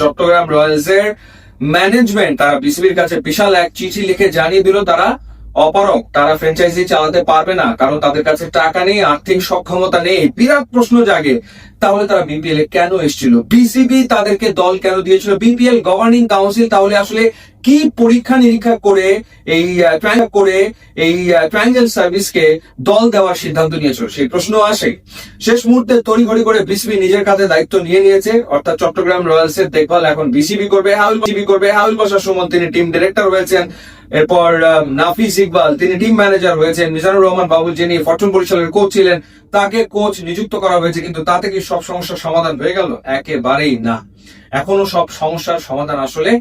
Chittagong রয়্যালসের management তারা বিসিবির কাছে বিশাল এক চিঠি লিখে জানিয়ে দিল তারা অপারগ, তারা ফ্র্যাঞ্চাইজি চালাতে পারবে না, কারণ তাদের কাছে টাকা নেই, আর্থিক সক্ষমতা নেই। বিরাট প্রশ্ন জাগে, তাহলে তারা বিপিএল এ কেন এসেছিল? বিসিবি তাদেরকে দল কেন দিয়েছিল? বিপিএল গভর্নিং কাউন্সিল তাহলে আসলে কি পরীক্ষা নিরীক্ষা করে এই ট্রায়াঙ্গেল সার্ভিসকে দল দেওয়ার সিদ্ধান্ত নিয়েছিল? সেই প্রশ্ন আসে। শেষ মুহূর্তে তড়িঘড়ি করে বিসিবি নিজের কাছে দায়িত্ব নিয়ে নিয়েছে, অর্থাৎ চট্টগ্রাম রয়্যালসের দেখভাল এখন বিসিবি করবে। হাউল বাশার সুমন তিনি টিম ডিরেক্টর হয়েছেন, এরপর নাফিস ইকবাল তিনি টিম ম্যানেজার হয়েছেন, মিজানুর রহমান বাবুল যিনি ফরচুন বরিশালের কোচ ছিলেন তাকে কোচ নিযুক্ত করা হয়েছে। কিন্তু তাতে কি সব সমস্যার সমাধান হয়ে গেল? একেবারেই না, এখনো সব সমস্যার সমাধান আসলে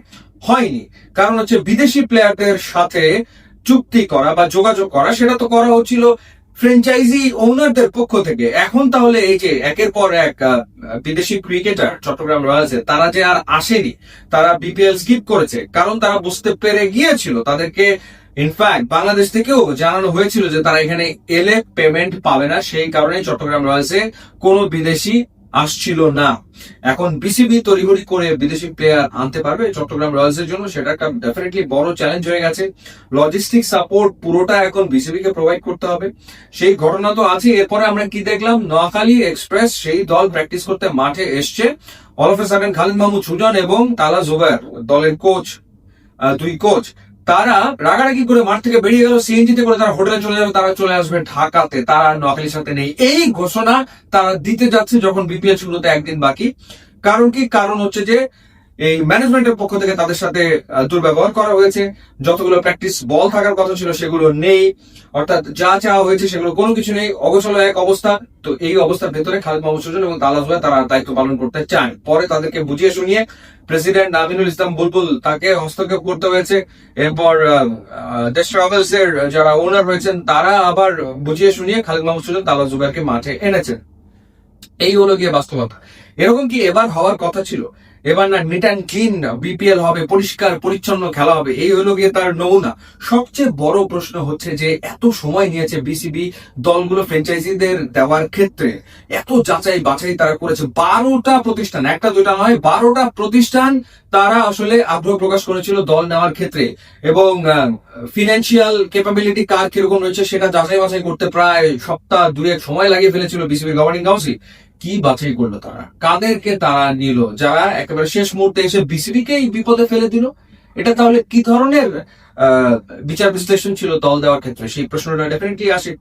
হয়নি। কারণ হচ্ছে বিদেশি প্লেয়ারদের সাথে চুক্তি করা বা যোগাযোগ করা, সেটা তো করা হচ্ছিল ফ্র্যাঞ্চাইজি ওনারদের পক্ষ থেকে। এখন তাহলে এই যে একের পর এক বিদেশি ক্রিকেটার চট্টগ্রাম রয়্যালসে তারা যে আর আসেনি, তারা বিপিএল স্কিপ করেছে, কারণ তারা বুঝতে পেরে গিয়েছিল তাদেরকে ইনফ্যাক্ট বাংলাদেশ থেকেও জানানো হয়েছিল যে তারা এখানে এলে পেমেন্ট পাবে না, সেই কারণে চট্টগ্রাম রয়্যালসে কোনো বিদেশি আসছিল না। এখন বিসিবি তড়িঘড়ি করে বিদেশি প্লেয়ার আনতে পারবে চট্টগ্রাম রয়্যালসের জন্য, সেটা একটা ডেফিনেটলি বড় চ্যালেঞ্জ হয়ে গেছে। লজিস্টিক সাপোর্ট পুরোটা এখন বিসিবি কে প্রোভাইড করতে হবে, সেই ঘটনা তো আছে। এরপরে আমরা কি দেখলাম? নোয়াখালী এক্সপ্রেস সেই দল প্র্যাকটিস করতে মাঠে এসছে, all of a sudden Khaled Mahmud Sujon এবং তালা জুবায়ের দলের কোচ, দুই কোচ, তারা রাগারাগি করে মাঠ থেকে বেরিয়ে গেল, সিএনজিতে করে তারা হোটেলে চলে যাবে, তারা চলে আসবে ঢাকাতে, তারা নোয়াখালীর সাথে নেই। এই ঘোষণা তারা দিতে যাচ্ছে যখন বিপিএল শুরুতে একদিন বাকি। কারণ কি? কারণ হচ্ছে যে এই ম্যানেজমেন্টের পক্ষ থেকে তাদের সাথে দুর্ব্যবহার করা হয়েছে, যতগুলো প্র্যাকটিস বল থাকার কথা ছিল সেগুলো নেই, অর্থাৎ যা চাওয়া হয়েছে সেগুলো কোনো কিছু নেই, অগোছালো এক অবস্থা। তো এই অবস্থার ভেতরে খালিদ মাহমুদ সুজন এবং তালা জুবায়ের তারা দায়িত্ব পালন করতে চান। পরে তাদেরকে বুঝিয়ে শুনিয়ে প্রেসিডেন্ট আমিনুল ইসলাম বুলবুল তাকে হস্তক্ষেপ করতে হয়েছে। এরপর দেশ ট্রাভেলস এর যারা ওনার হয়েছেন তারা আবার বুঝিয়ে শুনিয়ে খালিদ মাহমুদ সুজন তালা জুবায়েরকে মাঠে এনেছেন। এই হলো গিয়ে বাস্তবতা। এরকম কি এবার হওয়ার কথা ছিল? এবার না নিট অ্যান্ড ক্লিন বিপিএল হবে, পরিষ্কার পরিচ্ছন্ন খেলা হবে, এই হলো গিয়ে তার নমুনা। সবচেয়ে বড় প্রশ্ন হচ্ছে যে এত সময় নিয়েছে বিসিবি দলগুলো ফ্র্যাঞ্চাইজিদের দেওয়ার ক্ষেত্রে, এত যাচাই বাছাই তারা করেছে। 12টা প্রতিষ্ঠান, একটা দুটা নয়, 12টা প্রতিষ্ঠান তারা আসলে আগ্রহ প্রকাশ করেছিল দল নেওয়ার ক্ষেত্রে, এবং ফিনান্সিয়াল ক্যাপাবিলিটি কার কিরকম রয়েছে সেটা যাচাই বাছাই করতে প্রায় সপ্তাহ দুয়েক সময় লাগিয়ে ফেলেছিল বিসিবি গভর্নিং কাউন্সিল। কি বাছাই করলো তারা? কাদেরকে তারা নিল যারা একেবারে শেষ মুহূর্তে এসে বিসিবিকেই বিপদে ফেলে দিল? এটা তাহলে কি ধরনের বিচার বিশ্লেষণ ছিল দল দেওয়ার ক্ষেত্রে? সেই প্রশ্নটা ডেফিনেটলি আসে।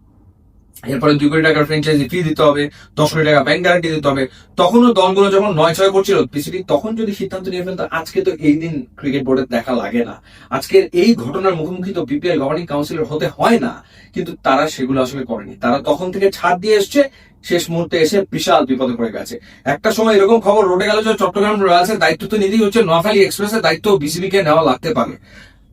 এরপরে 2 কোটি টাকার ফ্র্যাঞ্চাইজি ফি দিতে হবে, 10 কোটি টাকা ব্যাংক গ্যারান্টি দিতে হবে। তখনও দলগুলো যখন 9-6 করছিল বিসিবি, তখন যদি সিদ্ধান্ত নিয়ে ফেলতো আজকে তো এই দিন ক্রিকেট বোর্ডের দেখা লাগে না, আজকের এই ঘটনার মুখোমুখি তো বিপিএল গভর্নিং কাউন্সিলের হতে হয় না। কিন্তু তারা সেগুলো আসলে করেনি, তারা তখন থেকে ছাড় দিয়ে এসছে, শেষ মুহূর্তে এসে বিশাল বিপদে পড়ে গেছে। একটা সময় এরকম খবর রটে গেল যে চট্টগ্রাম রয়্যালসের দায়িত্ব তো নিতেই হচ্ছে, নোয়াখালী এক্সপ্রেসের দায়িত্ব বিসিবি কে নেওয়া লাগতে পারে।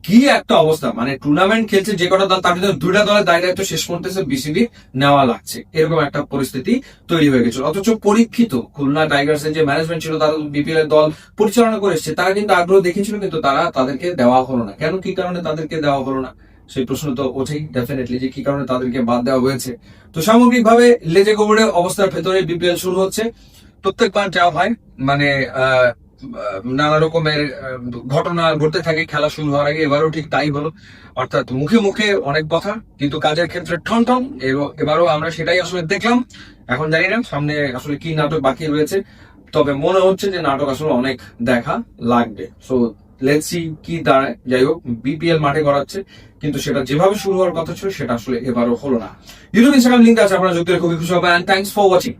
কি একটা অবস্থা! মানে টুর্নামেন্ট খেলছে যে কটা দল, তার ভিতরে 2টা দলের দায়িত্ব শেষ করতেছে বিসিবি নেওয়া লাগছে, এরকম একটা পরিস্থিতি তৈরি হয়ে গেছিল। অথচ পরীক্ষিত খুলনা টাইগার্সের যে ম্যানেজমেন্ট ছিল, তারা বিপিএল এর দল পরিচালনা করে এসছে, তারা কিন্তু আগ্রহ দেখিয়েছিল, কিন্তু তাদেরকে দেওয়া হলো না। কেন? কি কারণে তাদেরকে দেওয়া হলো না? সেই প্রশ্ন তো ওঠেই ডেফিনেটলি, যে কি কারণে তাদেরকে বাদ দেওয়া হয়েছে। তো সামগ্রিকভাবে লেজে গোবরে অবস্থার ভেতরে বিপিএল শুরু হচ্ছে। প্রত্যেকবার যা হয় মানে নানা রকমের ঘটনা ঘটতে থাকে খেলা শুরু হওয়ার আগে, এবারও ঠিক তাই হলো। অর্থাৎ মুখে মুখে অনেক কথা, কিন্তু কাজের ক্ষেত্রে ঠন ঠন। এবারও আমরা সেটাই আসলে দেখলাম। এখন জানি না সামনে আসলে কি নাটক বাকি রয়েছে, তবে মনে হচ্ছে যে নাটক আসলে অনেক দেখা লাগবে। সো লেটস সি কি দাঁড়ায়। যাই হোক, বিপিএল মাঠে করাচ্ছে, কিন্তু সেটা যেভাবে শুরু হওয়ার কথা ছিল সেটা আসলে এবারও হলো না। ইউটিউব ইনস্টাগ্রাম লিঙ্ক আছে, আপনারা যুক্ত হলে খুবই খুশি হবেন। Thanks for watching.